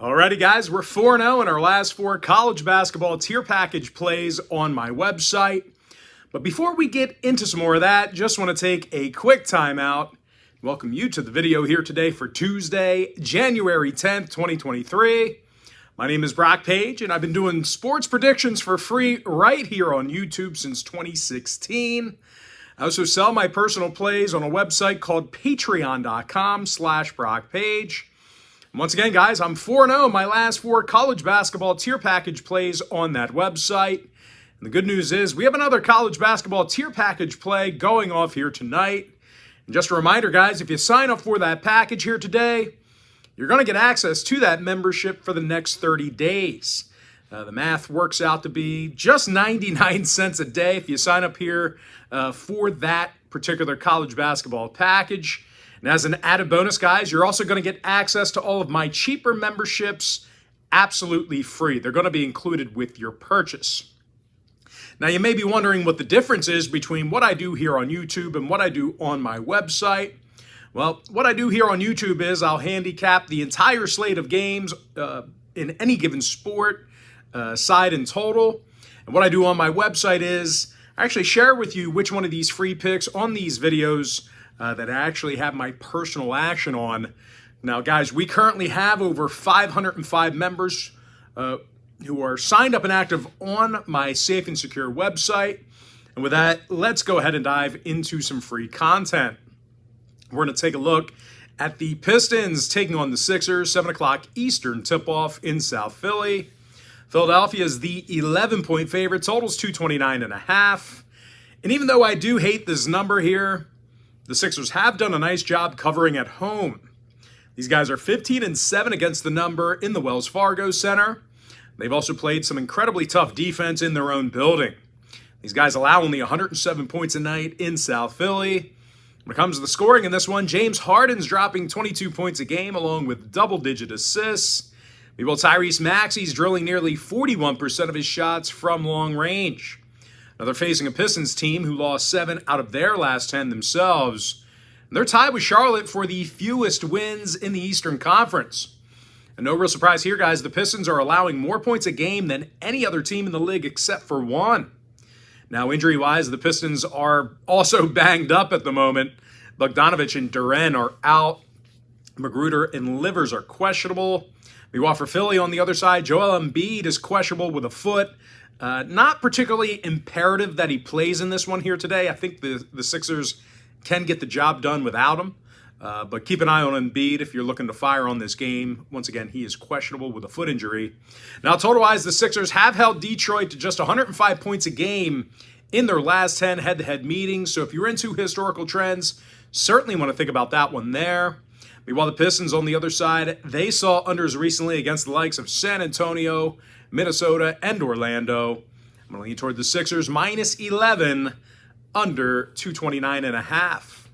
Alrighty, guys, we're 4-0 in our last 4 college basketball tier package plays on my website. But before we get into some more of that, just want to take a quick time out. Welcome you to the video here today for Tuesday, January 10th, 2023. My name is Brock Page, and I've been doing sports predictions for free right here on YouTube since 2016. I also sell my personal plays on a website called patreon.com/BrockPage. Once again, guys, I'm 4-0 in my last 4 college basketball tier package plays on that website. And the good news is we have another college basketball tier package play going off here tonight. And just a reminder, guys, if you sign up for that package here today, you're going to get access to that membership for the next 30 days. The math works out to be just 99 cents a day if you sign up here for that particular college basketball package. And as an added bonus, guys, you're also going to get access to all of my cheaper memberships absolutely free. They're going to be included with your purchase. Now, you may be wondering what the difference is between what I do here on YouTube and what I do on my website. Well, what I do here on YouTube is I'll handicap the entire slate of games in any given sport, side and total. And what I do on my website is I actually share with you which one of these free picks on these videos that I actually have my personal action on. Now, guys, we currently have over 505 members who are signed up and active on my safe and secure website. And with that, let's go ahead and dive into some free content. We're going to take a look at the Pistons taking on the Sixers, 7 o'clock Eastern tip-off in South Philly. Philadelphia is the 11-point favorite, totals 229.5. And even though I do hate this number here, the Sixers have done a nice job covering at home. These guys are 15-7 against the number in the Wells Fargo Center. They've also played some incredibly tough defense in their own building. These guys allow only 107 points a night in South Philly. When it comes to the scoring in this one, James Harden's dropping 22 points a game along with double-digit assists. Meanwhile, Tyrese Maxey's drilling nearly 41% of his shots from long range. Now, they're facing a Pistons team who lost 7 out of their last 10 themselves. And they're tied with Charlotte for the fewest wins in the Eastern Conference. And no real surprise here, guys, the Pistons are allowing more points a game than any other team in the league except for one. Now, injury-wise, the Pistons are also banged up at the moment. Bogdanovich and Duren are out. Magruder and Livers are questionable. Meanwhile, for Philly on the other side, Joel Embiid is questionable with a foot. Not particularly imperative that he plays in this one here today. I think the Sixers can get the job done without him. But keep an eye on Embiid if you're looking to fire on this game. Once again, he is questionable with a foot injury. Now, total-wise, the Sixers have held Detroit to just 105 points a game in their last 10 head-to-head meetings. So if you're into historical trends, certainly want to think about that one there. Meanwhile, the Pistons on the other side, they saw unders recently against the likes of San Antonio, Minnesota, and Orlando. I'm going to lean toward the Sixers, -11, under 229.5.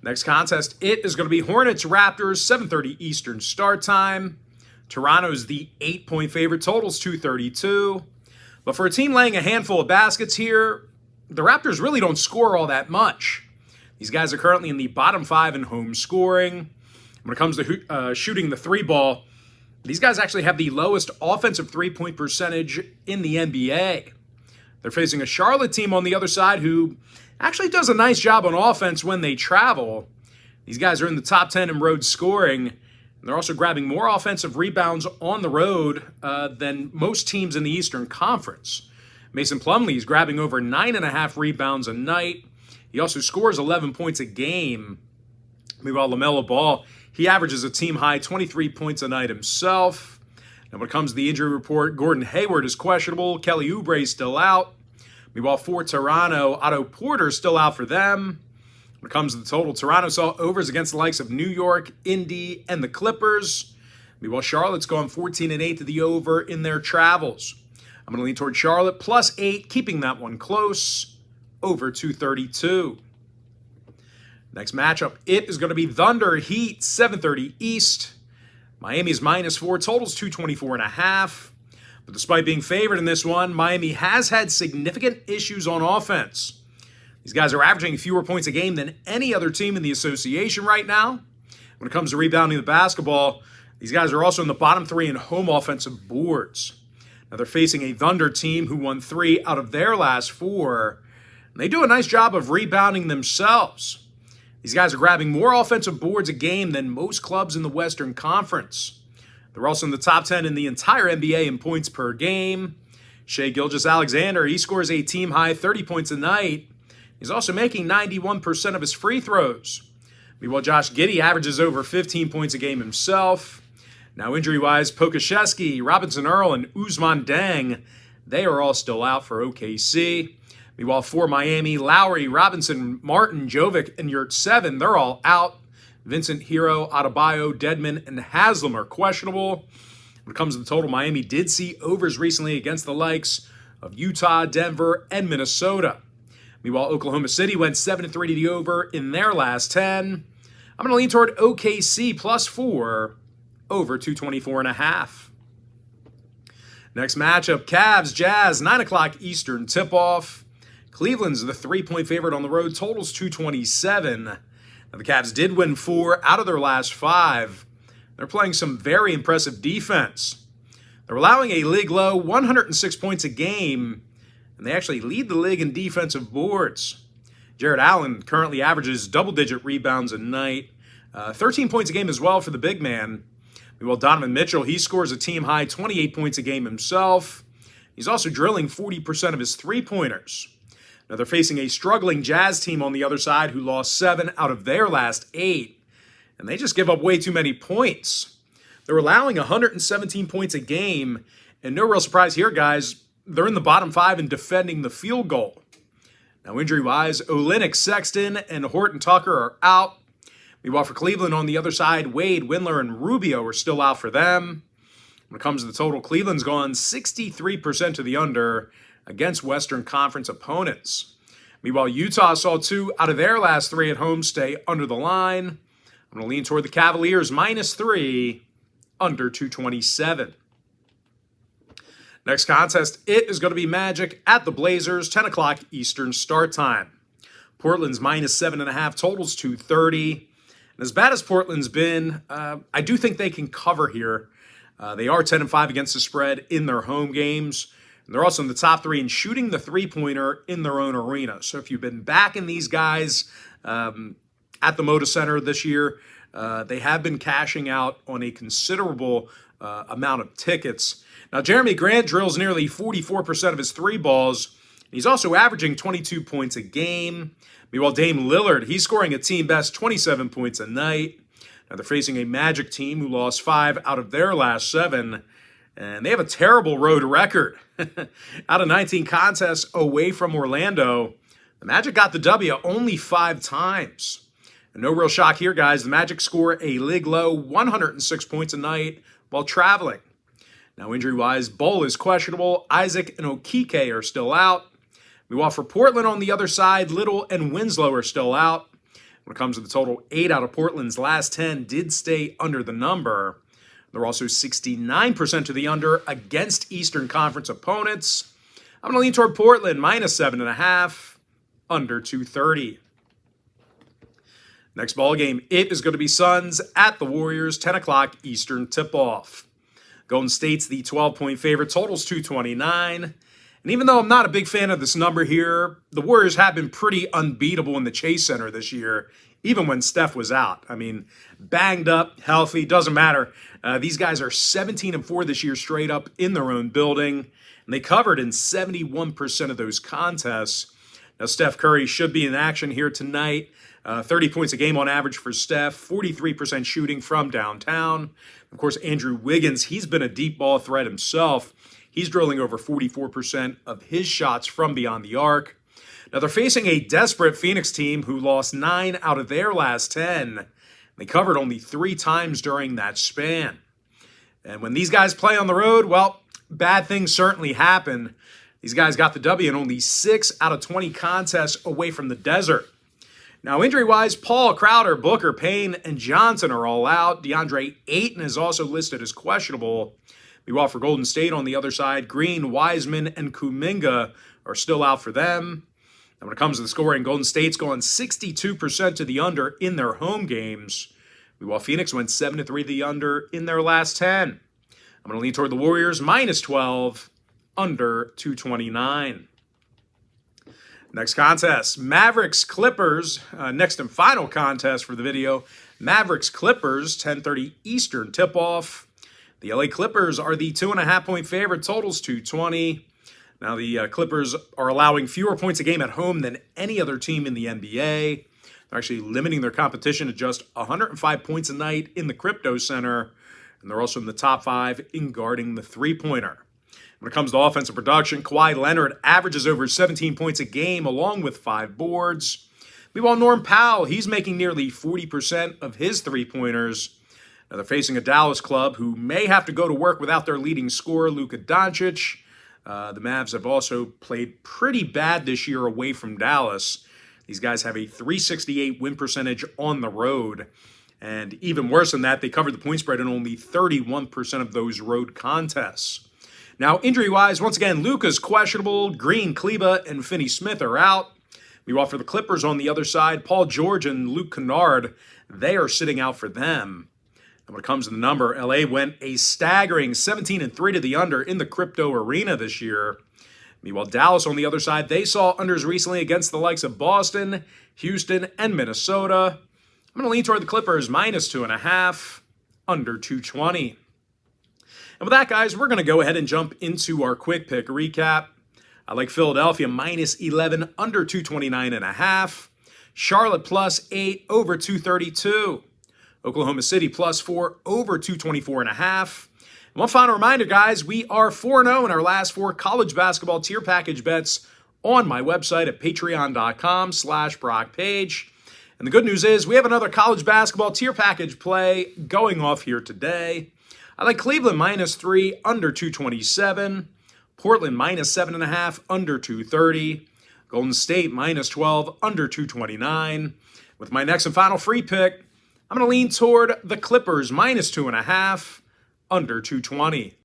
Next contest, it is going to be Hornets Raptors, 7:30 Eastern start time. Toronto's the 8-point favorite, totals 232. But for a team laying a handful of baskets here, the Raptors really don't score all that much. These guys are currently in the bottom 5 in home scoring. When it comes to shooting the 3-ball, these guys actually have the lowest offensive 3-point percentage in the NBA. They're facing a Charlotte team on the other side who actually does a nice job on offense when they travel. These guys are in the top 10 in road scoring. And they're also grabbing more offensive rebounds on the road than most teams in the Eastern Conference. Mason Plumlee is grabbing over 9.5 rebounds a night. He also scores 11 points a game. Meanwhile, LaMelo Ball, he averages a team-high 23 points a night himself. And when it comes to the injury report, Gordon Hayward is questionable. Kelly Oubre is still out. Meanwhile, for Toronto, Otto Porter is still out for them. When it comes to the total, Toronto saw overs against the likes of New York, Indy, and the Clippers. Meanwhile, Charlotte's gone 14-8 to the over in their travels. I'm going to lean toward Charlotte, +8, keeping that one close, over 232. Next matchup, it is going to be Thunder Heat, 7:30 East. Miami's -4, totals 224.5. But despite being favored in this one, Miami has had significant issues on offense. These guys are averaging fewer points a game than any other team in the association right now. When it comes to rebounding the basketball, These guys are also in the bottom 3 in home offensive boards. Now they're facing a Thunder team who won 3 out of their last 4. And they do a nice job of rebounding themselves. These guys are grabbing more offensive boards a game than most clubs in the Western Conference. They're also in the top 10 in the entire NBA in points per game. Shai Gilgeous-Alexander, he scores a team-high 30 points a night. He's also making 91% of his free throws. Meanwhile, Josh Giddey averages over 15 points a game himself. Now, injury-wise, Pokusevski, Robinson Earl, and Ousmane Dieng, they are all still out for OKC. Meanwhile, for Miami, Lowry, Robinson, Martin, Jovic, and Yurtseven, they're all out. Vincent, Hero, Adebayo, Dedmon, and Haslam are questionable. When it comes to the total, Miami did see overs recently against the likes of Utah, Denver, and Minnesota. Meanwhile, Oklahoma City went 7-3 to the over in their last 10. I'm going to lean toward OKC +4 over 224.5. Next matchup, Cavs, Jazz, 9 o'clock Eastern tip-off. Cleveland's the 3-point favorite on the road, totals 227. Now, the Cavs did win 4 out of their last 5. They're playing some very impressive defense. They're allowing a league-low 106 points a game, and they actually lead the league in defensive boards. Jared Allen currently averages double-digit rebounds a night, 13 points a game as well for the big man. Meanwhile, Donovan Mitchell, he scores a team-high 28 points a game himself. He's also drilling 40% of his three-pointers. Now, they're facing a struggling Jazz team on the other side who lost 7 out of their last 8, and they just give up way too many points. They're allowing 117 points a game, and no real surprise here, guys, they're in the bottom 5 in defending the field goal. Now, injury-wise, Olynyk, Sexton, and Horton Tucker are out. Meanwhile, for Cleveland on the other side, Wade, Windler, and Rubio are still out for them. When it comes to the total, Cleveland's gone 63% to the under against Western Conference opponents. Meanwhile, Utah saw 2 out of their last 3 at home stay under the line. I'm going to lean toward the Cavaliers -3, under 227. Next contest, it is going to be Magic at the Blazers, 10 o'clock Eastern start time. Portland's -7.5, totals 230. And as bad as Portland's been, I do think they can cover here. They are 10-5 against the spread in their home games. And they're also in the top 3 in shooting the three-pointer in their own arena. So if you've been backing these guys at the Moda Center this year, they have been cashing out on a considerable amount of tickets. Now, Jeremy Grant drills nearly 44% of his 3 balls. He's also averaging 22 points a game. Meanwhile, Dame Lillard, he's scoring a team-best 27 points a night. Now, they're facing a Magic team who lost 5 out of their last 7. And they have a terrible road record. Out of 19 contests away from Orlando, the Magic got the W only 5 times. And no real shock here, guys. The Magic score a league-low 106 points a night while traveling. Now, injury-wise, Bull is questionable. Isaac and Okike are still out. Meanwhile, for Portland on the other side, Little and Winslow are still out. When it comes to the total, 8 out of Portland's last 10 did stay under the number. They're also 69% to the under against Eastern Conference opponents. I'm going to lean toward Portland, -7.5, under 230. Next ball game, it is going to be Suns at the Warriors, 10 o'clock Eastern tip-off. Golden State's the 12-point favorite, totals 229. And even though I'm not a big fan of this number here, the Warriors have been pretty unbeatable in the Chase Center this year, even when Steph was out. I mean, banged up, healthy, doesn't matter. These guys are 17-4 this year straight up in their own building, and they covered in 71% of those contests. Now, Steph Curry should be in action here tonight. 30 points a game on average for Steph, 43% shooting from downtown. Of course, Andrew Wiggins, he's been a deep ball threat himself. He's drilling over 44% of his shots from beyond the arc. Now, they're facing a desperate Phoenix team who lost 9 out of their last 10. They covered only 3 times during that span. And when these guys play on the road, well, bad things certainly happen. These guys got the W in only 6 out of 20 contests away from the desert. Now, injury-wise, Paul, Crowder, Booker, Payne, and Johnson are all out. DeAndre Ayton is also listed as questionable. Meanwhile, for Golden State on the other side, Green, Wiseman, and Kuminga are still out for them. And when it comes to the scoring, Golden State's gone 62% to the under in their home games. Meanwhile, Phoenix went 7-3 the under in their last 10. I'm going to lean toward the Warriors minus 12, under 229. Next contest, Mavericks Clippers. Next and final contest for the video, Mavericks Clippers, 10:30 Eastern tip-off. The LA Clippers are the 2.5-point favorite, totals 220. Now the Clippers are allowing fewer points a game at home than any other team in the NBA. They're actually limiting their competition to just 105 points a night in the Crypto Center. And they're also in the top 5 in guarding the three-pointer. When it comes to offensive production, Kawhi Leonard averages over 17 points a game along with 5 boards. Meanwhile, Norm Powell, he's making nearly 40% of his three-pointers. Now they're facing a Dallas club who may have to go to work without their leading scorer, Luka Doncic. The Mavs have also played pretty bad this year away from Dallas. These guys have a .368 win percentage on the road. And even worse than that, they covered the point spread in only 31% of those road contests. Now, injury-wise, once again, Luka's questionable. Green, Kleba, and Finney-Smith are out. Meanwhile, for the Clippers on the other side, Paul George and Luke Kennard, they are sitting out for them. And when it comes to the number, LA went a staggering 17-3 to the under in the crypto arena this year. Meanwhile, Dallas on the other side, they saw unders recently against the likes of Boston, Houston, and Minnesota. I'm going to lean toward the Clippers minus 2.5, under 220. And with that, guys, we're going to go ahead and jump into our quick pick recap. I like Philadelphia minus 11, under 229.5. Charlotte plus 8, over 232. Oklahoma City plus 4, over 224.5. And one final reminder, guys, we are 4-0 in our last 4 college basketball tier package bets on my website at patreon.com/BrockPage. And the good news is we have another college basketball tier package play going off here today. I like Cleveland minus 3, under 227. Portland minus 7.5, under 230. Golden State minus 12, under 229. With my next and final free pick, I'm going to lean toward the Clippers minus 2.5, under 220.